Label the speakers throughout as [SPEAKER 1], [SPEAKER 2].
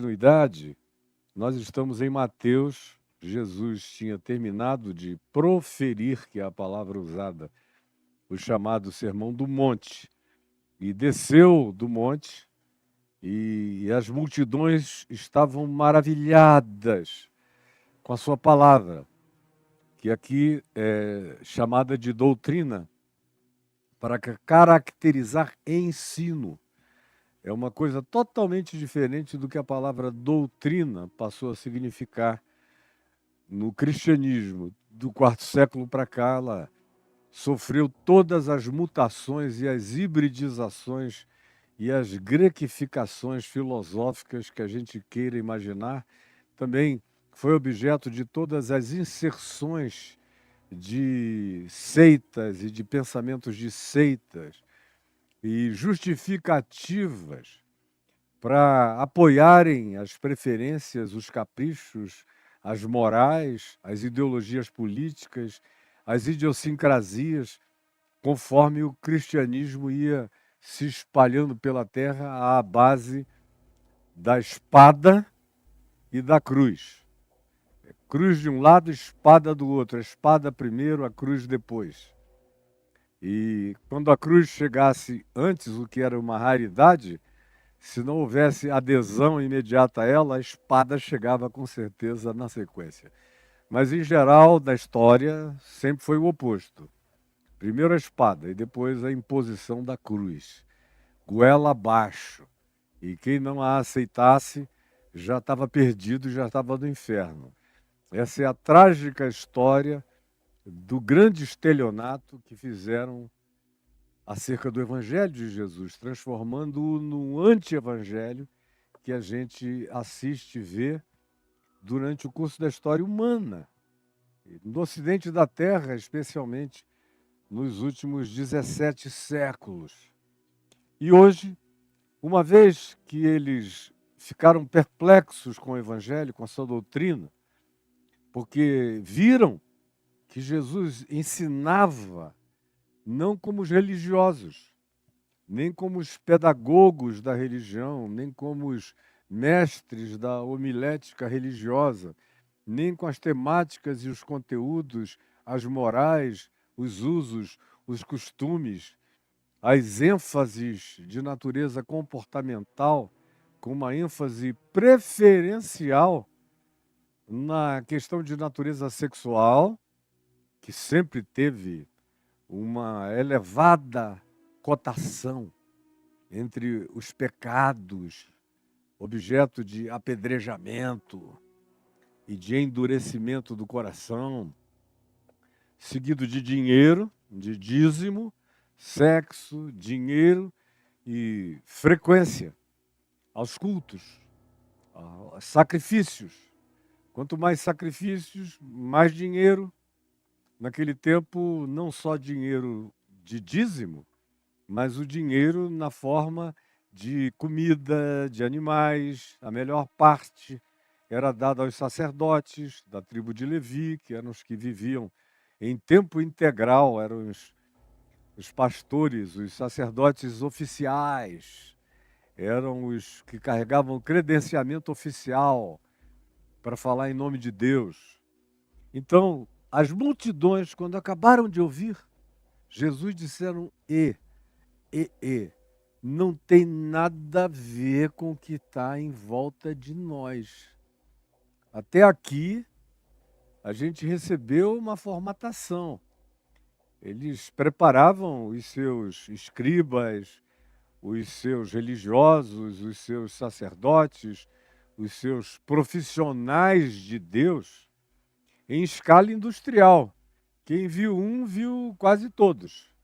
[SPEAKER 1] Continuidade, nós estamos em Mateus. Jesus tinha terminado de proferir, que é a palavra usada, o chamado Sermão do Monte, e desceu do monte, e as multidões estavam maravilhadas com a sua palavra, que aqui é chamada de doutrina, para caracterizar ensino. É uma coisa totalmente diferente do que a palavra doutrina passou a significar no cristianismo. Do quarto século para cá, ela sofreu todas as mutações e as hibridizações e as grequificações filosóficas que a gente queira imaginar. Também foi objeto de todas as inserções de seitas e de pensamentos de seitas e justificativas para apoiarem as preferências, os caprichos, as morais, as ideologias políticas, as idiosincrasias, conforme o cristianismo ia se espalhando pela terra à base da espada e da cruz. Cruz de um lado, espada do outro. A espada primeiro, a cruz depois. E quando a cruz chegasse antes, o que era uma raridade, se não houvesse adesão imediata a ela, a espada chegava com certeza na sequência. Mas, em geral, da história, sempre foi o oposto. Primeiro a espada e depois a imposição da cruz. Goela abaixo. E quem não a aceitasse já estava perdido, já estava no inferno. Essa é a trágica história do grande estelionato que fizeram acerca do Evangelho de Jesus, transformando-o num anti-evangelho que a gente assiste e vê durante o curso da história humana, no ocidente da Terra, especialmente nos últimos 17 séculos. E hoje, uma vez que eles ficaram perplexos com o Evangelho, com a sua doutrina, porque viram que Jesus ensinava não como os religiosos, nem como os pedagogos da religião, nem como os mestres da homilética religiosa, nem com as temáticas e os conteúdos, as morais, os usos, os costumes, as ênfases de natureza comportamental, com uma ênfase preferencial na questão de natureza sexual, que sempre teve uma elevada cotação entre os pecados, objeto de apedrejamento e de endurecimento do coração, seguido de dinheiro, de dízimo, sexo, dinheiro e frequência aos cultos, aos sacrifícios. Quanto mais sacrifícios, mais dinheiro. Naquele tempo, não só dinheiro de dízimo, mas o dinheiro na forma de comida, de animais. A melhor parte era dada aos sacerdotes da tribo de Levi, que eram os que viviam em tempo integral, eram os pastores, os sacerdotes oficiais, eram os que carregavam o credenciamento oficial para falar em nome de Deus. Então, as multidões, quando acabaram de ouvir Jesus, disseram: não tem nada a ver com o que está em volta de nós. Até aqui, a gente recebeu uma formatação. Eles preparavam os seus escribas, os seus religiosos, os seus sacerdotes, os seus profissionais de Deus em escala industrial. Quem viu um, viu quase todos,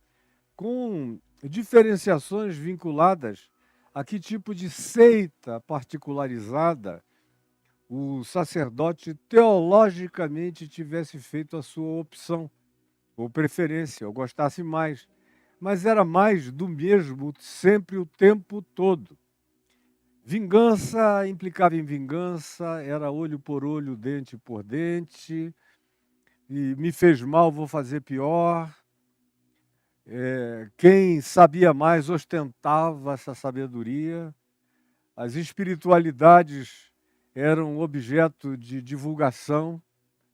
[SPEAKER 1] com diferenciações vinculadas a que tipo de seita particularizada o sacerdote teologicamente tivesse feito a sua opção, ou preferência, ou gostasse mais. Mas era mais do mesmo sempre, o tempo todo. Vingança implicava em vingança, era olho por olho, dente por dente, e me fez mal, vou fazer pior. Quem sabia mais ostentava essa sabedoria. As espiritualidades eram objeto de divulgação,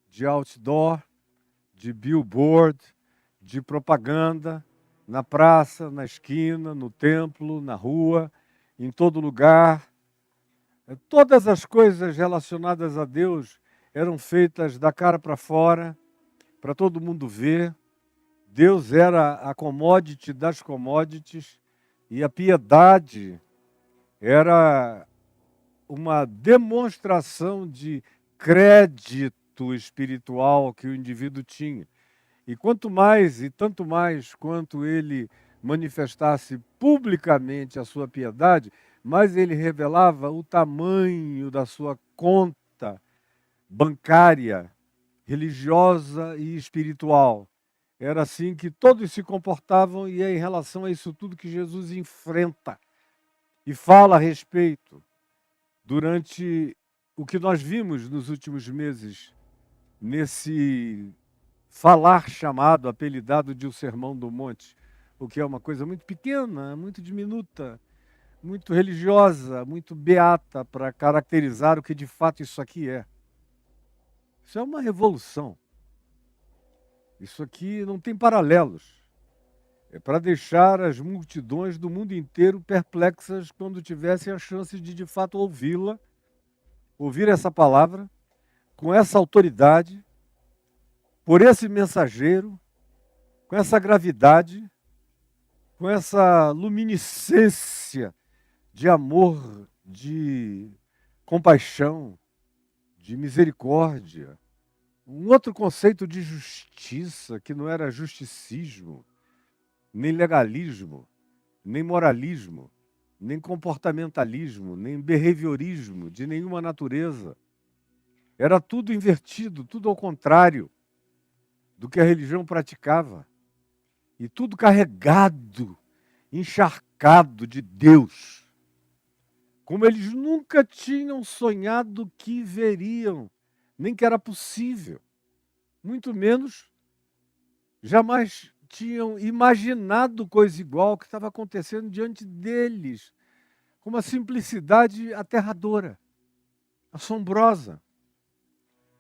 [SPEAKER 1] de outdoor, de billboard, de propaganda, na praça, na esquina, no templo, na rua, em todo lugar. Todas as coisas relacionadas a Deus eram feitas da cara para fora, para todo mundo ver. Deus era a commodity das commodities e a piedade era uma demonstração de crédito espiritual que o indivíduo tinha. E quanto mais, e tanto mais quanto ele manifestasse publicamente a sua piedade, mais ele revelava o tamanho da sua conta bancária, religiosa e espiritual. Era assim que todos se comportavam e é em relação a isso tudo que Jesus enfrenta e fala a respeito durante o que nós vimos nos últimos meses, nesse falar chamado, apelidado de o Sermão do Monte, o que é uma coisa muito pequena, muito diminuta, muito religiosa, muito beata para caracterizar o que de fato isso aqui é. Isso é uma revolução. Isso aqui não tem paralelos. É para deixar as multidões do mundo inteiro perplexas quando tivessem a chance de fato ouvi-la, ouvir essa palavra, com essa autoridade, por esse mensageiro, com essa gravidade, com essa luminiscência de amor, de compaixão, de misericórdia. Um outro conceito de justiça, que não era justicismo, nem legalismo, nem moralismo, nem comportamentalismo, nem behaviorismo de nenhuma natureza. Era tudo invertido, tudo ao contrário do que a religião praticava. E tudo carregado, encharcado de Deus. Como eles nunca tinham sonhado que veriam, nem que era possível. Muito menos, jamais tinham imaginado coisa igual que estava acontecendo diante deles. Com uma simplicidade aterradora, assombrosa.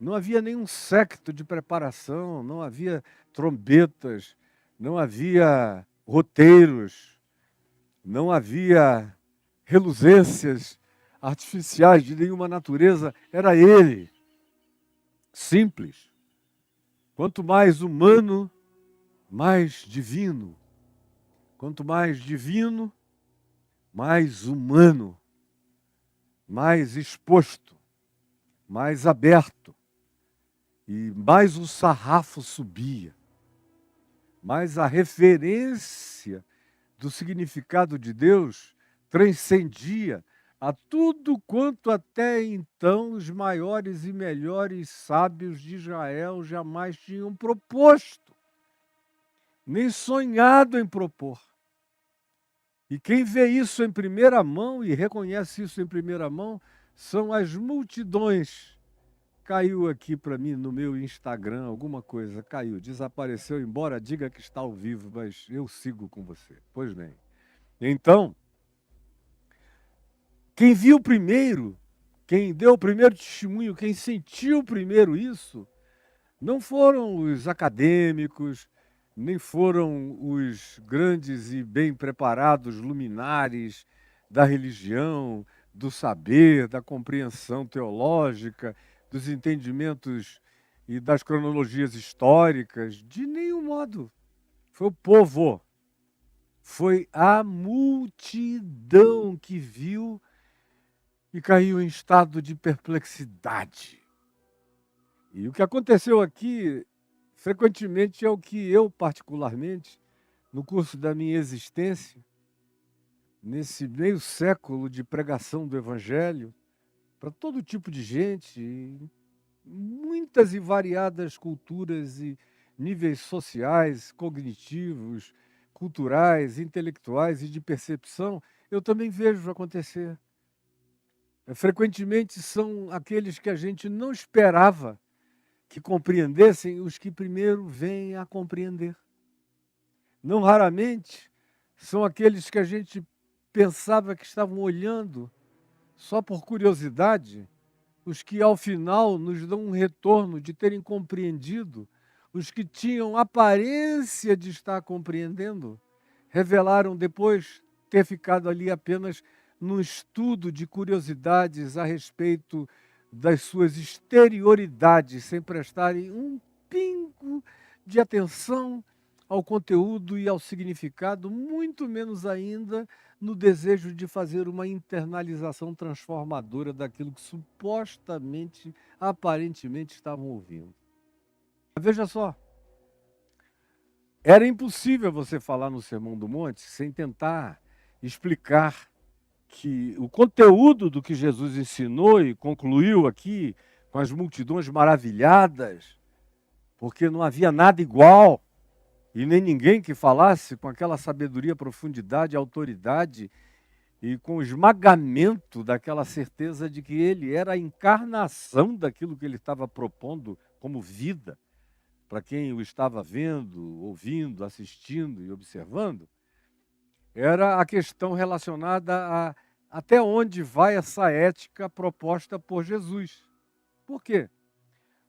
[SPEAKER 1] Não havia nenhum séquito de preparação, não havia trombetas, não havia roteiros, não havia reluzências artificiais de nenhuma natureza. Era ele, simples. Quanto mais humano, mais divino. Quanto mais divino, mais humano, mais exposto, mais aberto. E mais o sarrafo subia, mais a referência do significado de Deus transcendia a tudo quanto até então os maiores e melhores sábios de Israel jamais tinham proposto, nem sonhado em propor. E quem vê isso em primeira mão e reconhece isso em primeira mão são as multidões. Caiu aqui para mim no meu Instagram alguma coisa, caiu, desapareceu, embora diga que está ao vivo, mas eu sigo com você. Pois bem. Então, quem viu primeiro, quem deu o primeiro testemunho, quem sentiu primeiro isso, não foram os acadêmicos, nem foram os grandes e bem preparados luminares da religião, do saber, da compreensão teológica, dos entendimentos e das cronologias históricas, de nenhum modo. Foi o povo, foi a multidão que viu e caiu em estado de perplexidade. E o que aconteceu aqui, frequentemente, é o que eu, particularmente, no curso da minha existência, nesse meio século de pregação do Evangelho, para todo tipo de gente, muitas e variadas culturas e níveis sociais, cognitivos, culturais, intelectuais e de percepção, eu também vejo acontecer. Frequentemente são aqueles que a gente não esperava que compreendessem os que primeiro vêm a compreender. Não raramente são aqueles que a gente pensava que estavam olhando só por curiosidade, os que ao final nos dão um retorno de terem compreendido, os que tinham aparência de estar compreendendo, revelaram depois ter ficado ali apenas num estudo de curiosidades a respeito das suas exterioridades, sem prestarem um pingo de atenção ao conteúdo e ao significado, muito menos ainda no desejo de fazer uma internalização transformadora daquilo que supostamente, aparentemente estavam ouvindo. Veja só, era impossível você falar no Sermão do Monte sem tentar explicar que o conteúdo do que Jesus ensinou e concluiu aqui com as multidões maravilhadas, porque não havia nada igual e nem ninguém que falasse com aquela sabedoria, profundidade, autoridade e com o esmagamento daquela certeza de que ele era a encarnação daquilo que ele estava propondo como vida para quem o estava vendo, ouvindo, assistindo e observando, era a questão relacionada a até onde vai essa ética proposta por Jesus. Por quê?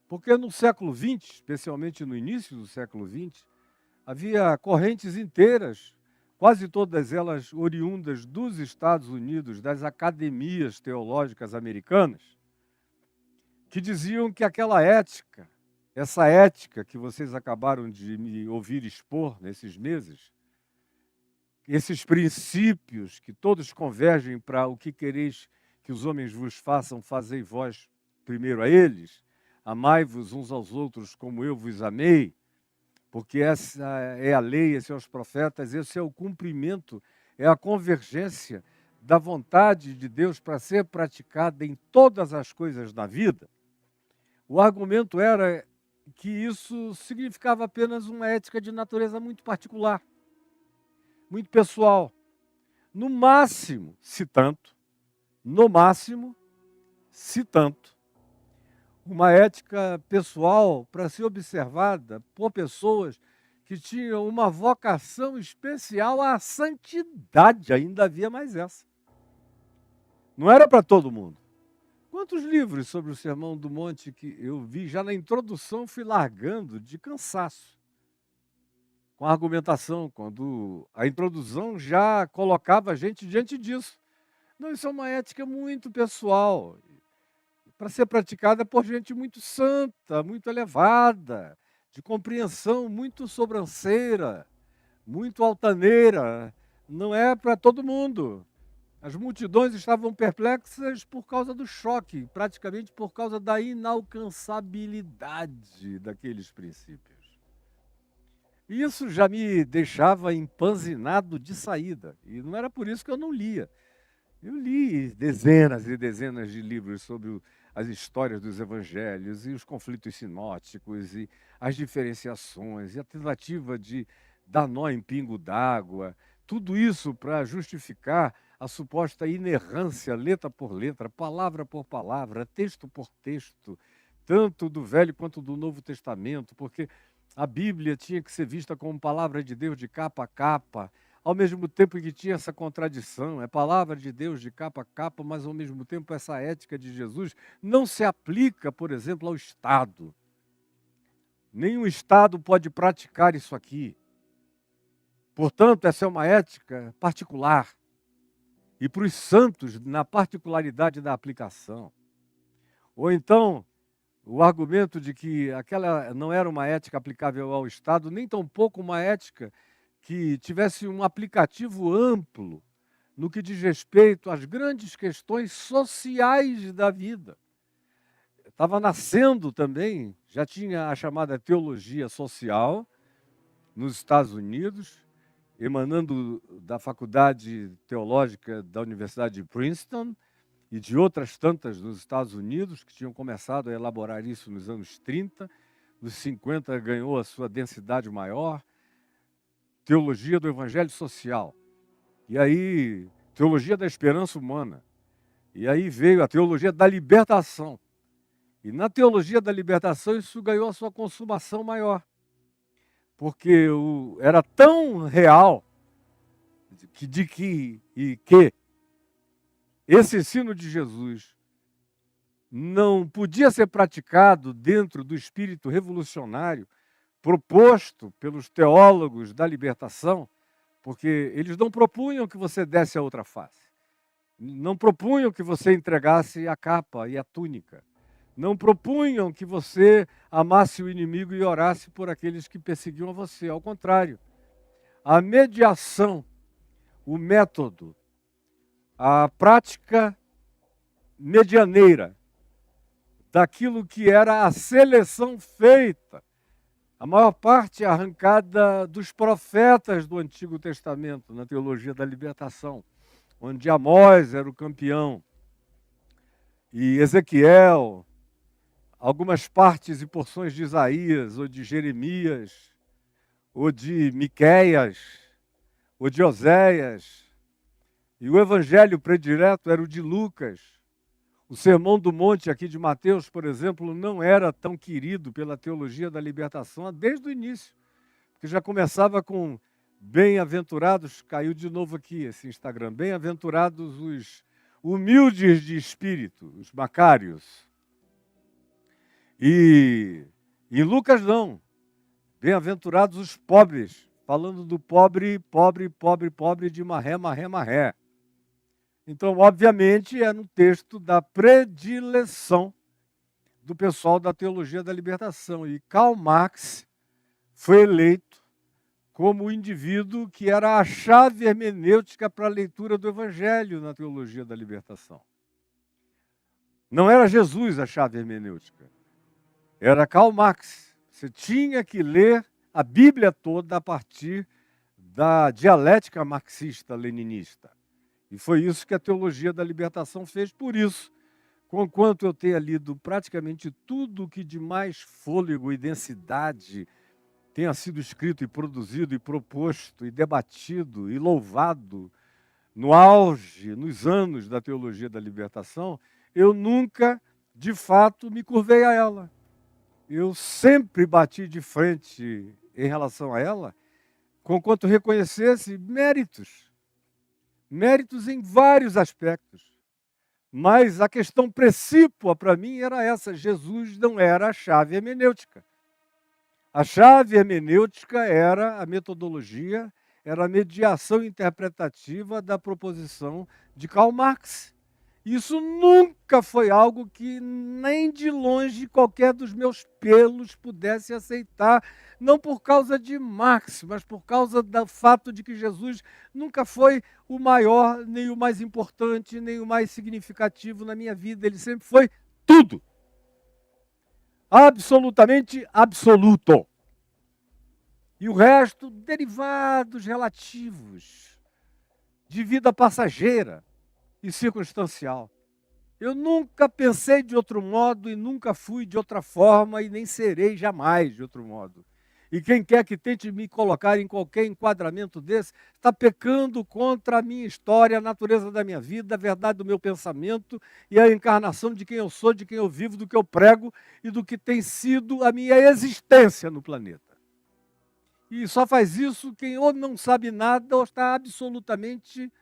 [SPEAKER 1] Porque no século XX, especialmente no início do século XX, havia correntes inteiras, quase todas elas oriundas dos Estados Unidos, das academias teológicas americanas, que diziam que aquela ética, essa ética que vocês acabaram de me ouvir expor nesses meses, esses princípios que todos convergem para o que quereis que os homens vos façam, fazei vós primeiro a eles, amai-vos uns aos outros como eu vos amei, porque essa é a lei, esses são os profetas, esse é o cumprimento, é a convergência da vontade de Deus para ser praticada em todas as coisas da vida. O argumento era que isso significava apenas uma ética de natureza muito particular, muito pessoal. No máximo, se tanto, uma ética pessoal para ser observada por pessoas que tinham uma vocação especial à santidade, ainda havia mais essa. Não era para todo mundo. Quantos livros sobre o Sermão do Monte que eu vi, já na introdução fui largando de cansaço, com a argumentação, quando a introdução já colocava a gente diante disso. Não, isso é uma ética muito pessoal, para ser praticada por gente muito santa, muito elevada, de compreensão muito sobranceira, muito altaneira. Não é para todo mundo. As multidões estavam perplexas por causa do choque, praticamente por causa da inalcançabilidade daqueles princípios. Isso já me deixava empanzinado de saída, e não era por isso que eu não lia. Eu li dezenas e dezenas de livros sobre as histórias dos evangelhos e os conflitos sinóticos e as diferenciações e a tentativa de dar nó em pingo d'água, tudo isso para justificar a suposta inerrância, letra por letra, palavra por palavra, texto por texto, tanto do Velho quanto do Novo Testamento, porque a Bíblia tinha que ser vista como palavra de Deus de capa a capa, ao mesmo tempo que tinha essa contradição, é palavra de Deus de capa a capa, mas ao mesmo tempo essa ética de Jesus não se aplica, por exemplo, ao Estado. Nenhum Estado pode praticar isso aqui. Portanto, essa é uma ética particular. E para os santos, na particularidade da aplicação. Ou então, o argumento de que aquela não era uma ética aplicável ao Estado, nem tampouco uma ética que tivesse um aplicativo amplo no que diz respeito às grandes questões sociais da vida. Estava nascendo também, já tinha a chamada teologia social nos Estados Unidos, emanando da Faculdade Teológica da Universidade de Princeton e de outras tantas nos Estados Unidos, que tinham começado a elaborar isso nos anos 30, nos 50 ganhou a sua densidade maior, teologia do evangelho social, e aí teologia da esperança humana, e aí veio a teologia da libertação, e na teologia da libertação isso ganhou a sua consumação maior, porque era tão real que esse ensino de Jesus não podia ser praticado dentro do espírito revolucionário proposto pelos teólogos da libertação, porque eles não propunham que você desse a outra face. Não propunham que você entregasse a capa e a túnica. Não propunham que você amasse o inimigo e orasse por aqueles que perseguiam a você. Ao contrário, a mediação, o método, a prática medianeira daquilo que era a seleção feita, a maior parte arrancada dos profetas do Antigo Testamento, na teologia da libertação, onde Amós era o campeão, e Ezequiel, algumas partes e porções de Isaías, ou de Jeremias, ou de Miqueias, ou de Oséias, e o evangelho predileto era o de Lucas. O Sermão do Monte aqui de Mateus, por exemplo, não era tão querido pela teologia da libertação desde o início, porque já começava com bem-aventurados, caiu de novo aqui esse Instagram, bem-aventurados os humildes de espírito, os macários. E em Lucas não, bem-aventurados os pobres, falando do pobre, pobre, pobre, pobre de marré, marré, marré. Então, obviamente, é no texto da predileção do pessoal da teologia da libertação. E Karl Marx foi eleito como o indivíduo que era a chave hermenêutica para a leitura do Evangelho na teologia da libertação. Não era Jesus a chave hermenêutica, era Karl Marx. Você tinha que ler a Bíblia toda a partir da dialética marxista-leninista. E foi isso que a teologia da libertação fez. Por isso, conquanto eu tenha lido praticamente tudo que de mais fôlego e densidade tenha sido escrito e produzido e proposto e debatido e louvado no auge, nos anos da teologia da libertação, eu nunca, de fato, me curvei a ela. Eu sempre bati de frente em relação a ela, conquanto reconhecesse méritos em vários aspectos. Mas a questão precípua para mim era essa: Jesus não era a chave hermenêutica. A chave hermenêutica era a metodologia, era a mediação interpretativa da proposição de Karl Marx. Isso nunca foi algo que nem de longe qualquer dos meus pelos pudesse aceitar, não por causa de Marx, mas por causa do fato de que Jesus nunca foi o maior, nem o mais importante, nem o mais significativo na minha vida. Ele sempre foi tudo. Absolutamente absoluto. E o resto, derivados relativos, de vida passageira e circunstancial. Eu nunca pensei de outro modo e nunca fui de outra forma e nem serei jamais de outro modo. E quem quer que tente me colocar em qualquer enquadramento desse, está pecando contra a minha história, a natureza da minha vida, a verdade do meu pensamento e a encarnação de quem eu sou, de quem eu vivo, do que eu prego e do que tem sido a minha existência no planeta. E só faz isso quem ou não sabe nada ou está absolutamente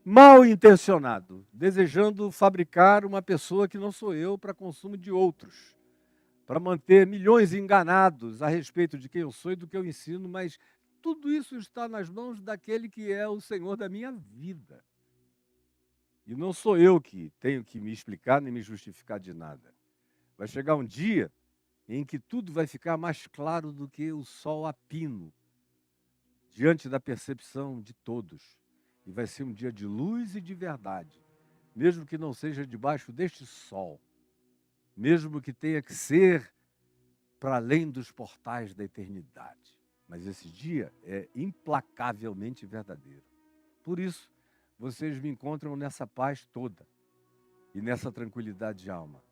[SPEAKER 1] mal intencionado, desejando fabricar uma pessoa que não sou eu para consumo de outros, para manter milhões enganados a respeito de quem eu sou e do que eu ensino, mas tudo isso está nas mãos daquele que é o Senhor da minha vida. E não sou eu que tenho que me explicar nem me justificar de nada. Vai chegar um dia em que tudo vai ficar mais claro do que o sol a pino, diante da percepção de todos. E vai ser um dia de luz e de verdade, mesmo que não seja debaixo deste sol, mesmo que tenha que ser para além dos portais da eternidade. Mas esse dia é implacavelmente verdadeiro. Por isso, vocês me encontram nessa paz toda e nessa tranquilidade de alma.